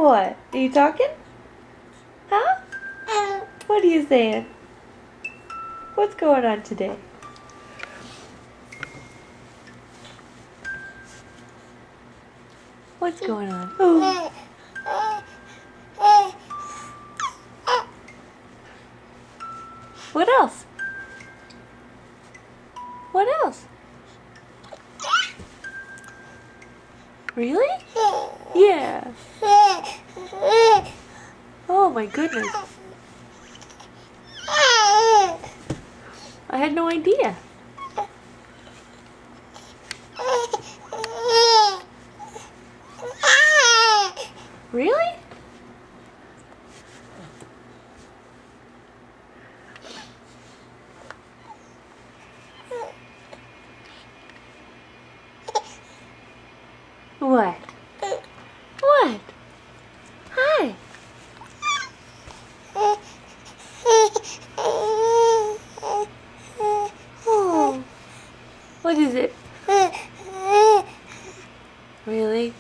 What? Are you talking? Huh? What are you saying? What's going on today? What's going on? Oh. What else? What else? Really? Yeah. Oh my goodness. I had no idea. Really? What? What? Hi. Oh. What is it? Really?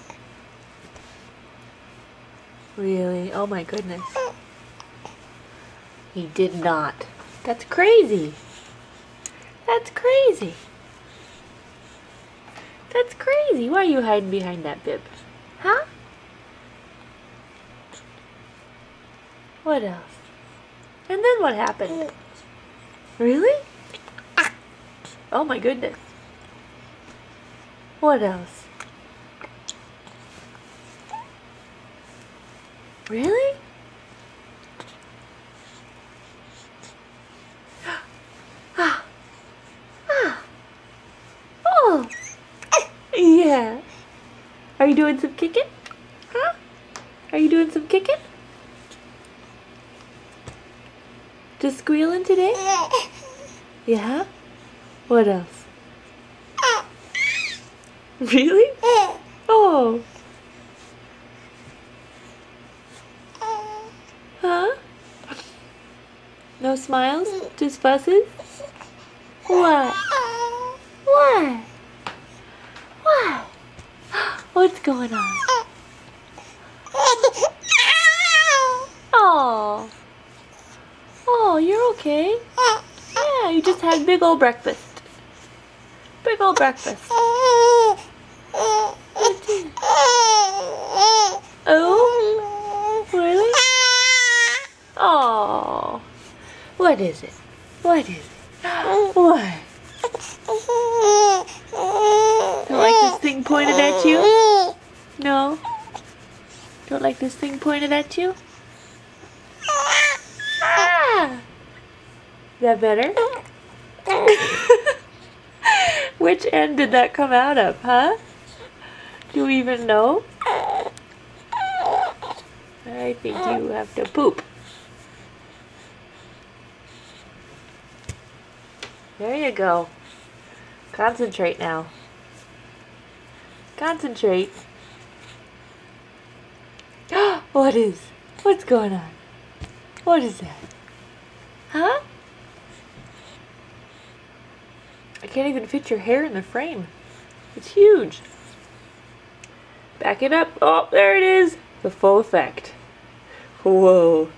Really? Oh my goodness. He did not. That's crazy. That's crazy. That's crazy. Why are you hiding behind that bib? Huh? What else? And then what happened? Really? Oh my goodness. What else? Really? Ah. Ah. Oh. Yeah. Are you doing some kicking? Huh? Are you doing some kicking? Just squealing today? Yeah? What else? Really? Oh. Huh? No smiles? Just fusses? What? What? What? What's going on? Oh. Oh, you're okay? Yeah, you just had big old breakfast. Big old breakfast. Oh? Really? Oh. What is it? What is it? What? Don't like this thing pointed at you? No? Don't like this thing pointed at you? Ah! Is that better? Which end did that come out of, huh? Do you even know? I think you have to poop. There you go. Concentrate now. Concentrate. What is? What's going on? What is that? Huh? I can't even fit your hair in the frame. It's huge. Back it up. Oh, there it is. The full effect. Whoa.